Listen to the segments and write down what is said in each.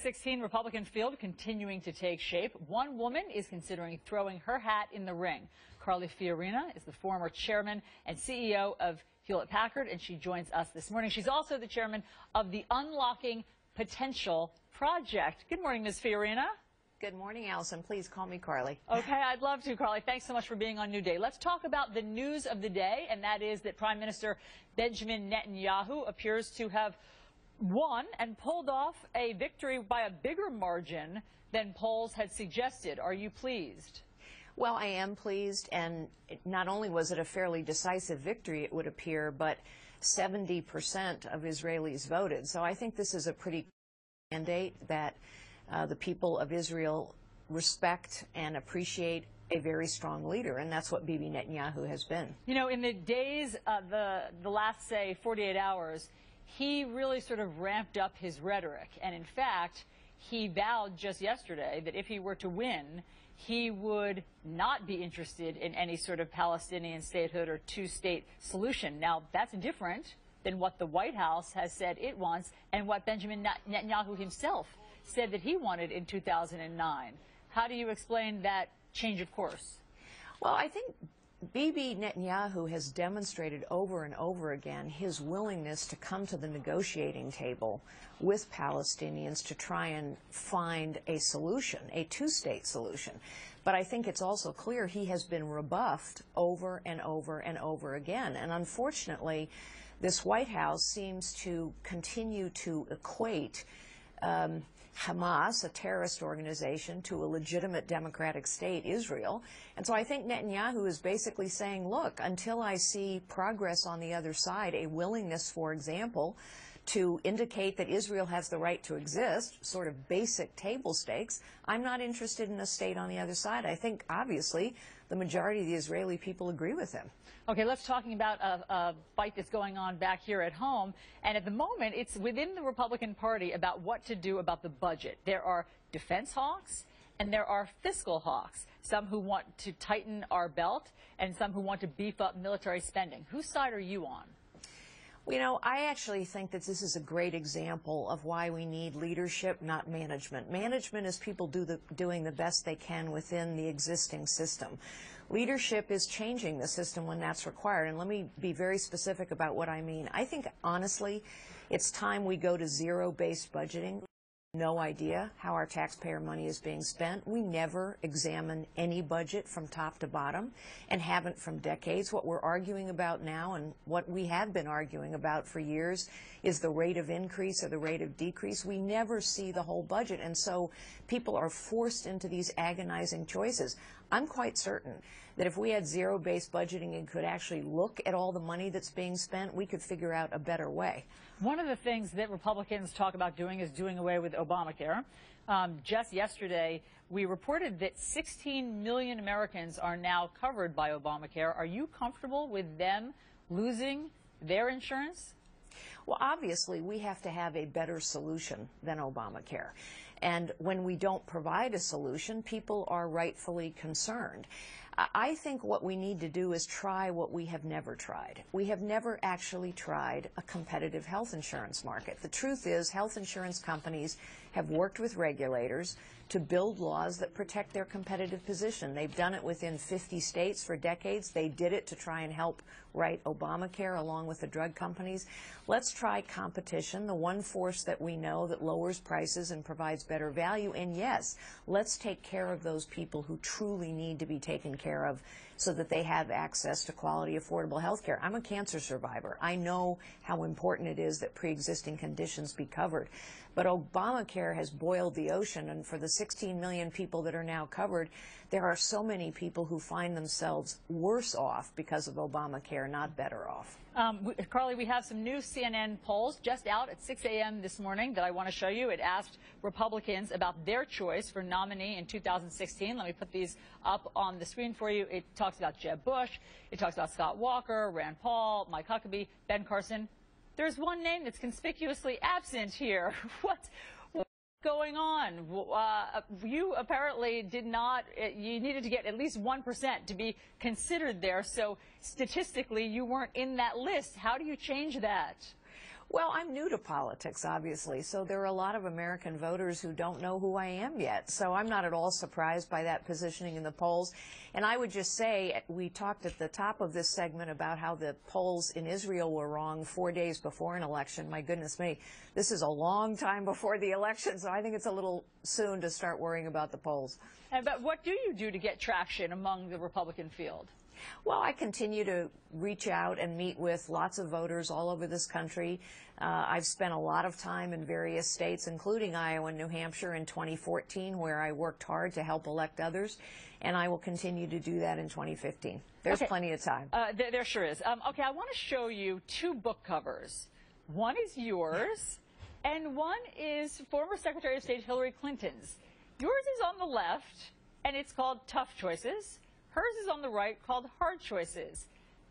2016 Republican field continuing to take shape. One woman is considering throwing her hat in the ring. Carly Fiorina is the former chairman and CEO of Hewlett-Packard, and she joins us this morning. She's also the chairman of the Unlocking Potential Project. Good morning, Ms. Fiorina. Good morning, Allison. Please call me Carly. Okay, I'd love to, Carly. Thanks so much for being on New Day. Let's talk about the news of the day, and that is that Prime Minister Benjamin Netanyahu appears to have won and pulled off a victory by a bigger margin than polls had suggested. Are you pleased? Well, I am pleased, and not only was it a fairly decisive victory, it would appear, but 70% of Israelis voted. So I think this is a pretty mandate that the people of Israel respect and appreciate a very strong leader, and that's what Bibi Netanyahu has been. You know, in the days, the last, say, 48 hours, he really sort of ramped up his rhetoric. And in fact, he vowed just yesterday that if he were to win, he would not be interested in any sort of Palestinian statehood or two-state solution. Now, that's different than what the White House has said it wants and what Benjamin Netanyahu himself said that he wanted in 2009. How do you explain that change of course? Well, I think Bibi Netanyahu has demonstrated over and over again his willingness to come to the negotiating table with Palestinians to try and find a solution, a two-state solution. But I think it's also clear he has been rebuffed over and over and over again. And unfortunately, this White House seems to continue to equate Hamas, a terrorist organization, to a legitimate democratic state, Israel. And so I think Netanyahu is basically saying, look, until I see progress on the other side, a willingness, for example, to indicate that Israel has the right to exist, sort of basic table stakes, I'm not interested in a state on the other side. I think, obviously, the majority of the Israeli people agree with him. Okay, let's talk about a fight that's going on back here at home. And at the moment, it's within the Republican Party about what to do about the budget. There are defense hawks and there are fiscal hawks, some who want to tighten our belt and some who want to beef up military spending. Whose side are you on? You know, I actually think that this is a great example of why we need leadership, not management. Management is people doing the best they can within the existing system. Leadership is changing the system when that's required. And let me be very specific about what I mean. I think, honestly, it's time we go to zero-based budgeting. No idea how our taxpayer money is being spent. We never examine any budget from top to bottom and haven't from decades. What we're arguing about now and what we have been arguing about for years is the rate of increase or the rate of decrease. We never see the whole budget, and so people are forced into these agonizing choices. I'm quite certain that if we had zero-based budgeting and could actually look at all the money that's being spent, we could figure out a better way. One of the things that Republicans talk about doing is doing away with Obamacare. Just yesterday, we reported that 16 million Americans are now covered by Obamacare. Are you comfortable with them losing their insurance? Well, obviously, we have to have a better solution than Obamacare. And when we don't provide a solution, people are rightfully concerned. I think what we need to do is try what we have never tried. We have never actually tried a competitive health insurance market. The truth is, health insurance companies have worked with regulators to build laws that protect their competitive position. They've done it within 50 states for decades. They did it to try and help write Obamacare along with the drug companies. Let's try competition, the one force that we know that lowers prices and provides better value. And yes, let's take care of those people who truly need to be taken care of so that they have access to quality, affordable health care. I'm a cancer survivor. I know how important it is that pre-existing conditions be covered. But Obamacare has boiled the ocean, and for the 16 million people that are now covered, there are so many people who find themselves worse off because of Obamacare, not better off. Carly, we have some new CNN polls just out at 6 a.m. this morning that I want to show you. It asked Republicans about their choice for nominee in 2016. Let me put these up on the screen for you. It talks about Jeb Bush. It talks about Scott Walker, Rand Paul, Mike Huckabee, Ben Carson. There's one name that's conspicuously absent here. What's going on? You apparently did not, you needed to get at least 1% to be considered there, so statistically you weren't in that list. How do you change that? Well, I'm new to politics, obviously, so there are a lot of American voters who don't know who I am yet. So I'm not at all surprised by that positioning in the polls. And I would just say, we talked at the top of this segment about how the polls in Israel were wrong 4 days before an election. My goodness me, this is a long time before the election, so I think it's a little soon to start worrying about the polls. But what do you do to get traction among the Republican field? Well, I continue to reach out and meet with lots of voters all over this country. I've spent a lot of time in various states, including Iowa and New Hampshire in 2014, where I worked hard to help elect others, and I will continue to do that in 2015. There's plenty of time. There sure is. Okay, I want to show you two book covers. One is yours, and one is former Secretary of State Hillary Clinton's. Yours is on the left, and it's called Tough Choices. Hers is on the right, called Hard Choices.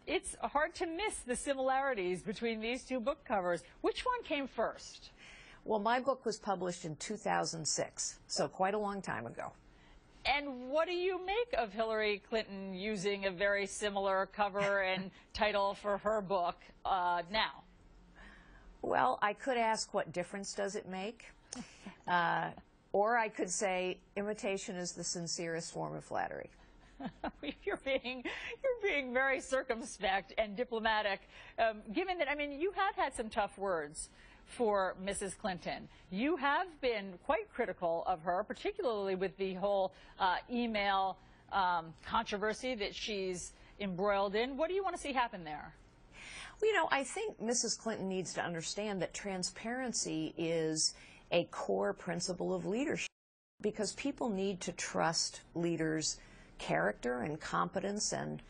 It's hard to miss the similarities between these two book covers. Which one came first? Well, my book was published in 2006, so quite a long time ago. And what do you make of Hillary Clinton using a very similar cover and title for her book now? Well, I could ask, what difference does it make? Or I could say, imitation is the sincerest form of flattery. You're being very circumspect and diplomatic, given that, I mean, you have had some tough words for Mrs. Clinton. You have been quite critical of her, particularly with the whole email controversy that she's embroiled in. What do you want to see happen there? Well, you know, I think Mrs. Clinton needs to understand that transparency is a core principle of leadership, because people need to trust leaders' character and competence and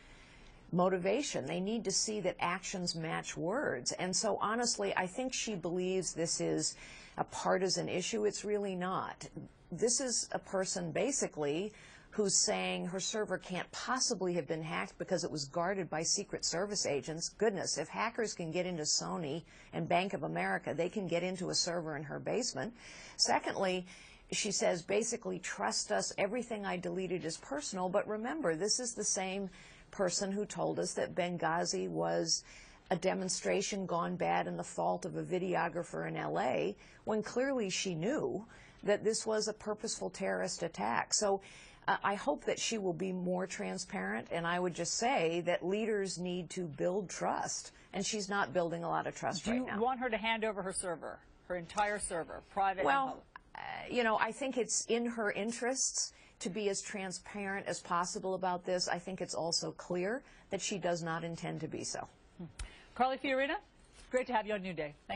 motivation. They need to see that actions match words. And so honestly, I think she believes this is a partisan issue. It's really not. This is a person basically who's saying her server can't possibly have been hacked because it was guarded by Secret Service agents. Goodness, if hackers can get into Sony and Bank of America, they can get into a server in her basement. Secondly, she says, basically, trust us, everything I deleted is personal. But remember, this is the same person who told us that Benghazi was a demonstration gone bad and the fault of a videographer in LA, when clearly she knew that this was a purposeful terrorist attack. So I hope that she will be more transparent, and I would just say that leaders need to build trust, and she's not building a lot of trust right now. Do you want her to hand over her server, her entire server, private and public? You know, I think it's in her interests to be as transparent as possible about this. I think it's also clear that she does not intend to be so. Carly Fiorina, great to have you on New Day. Thanks.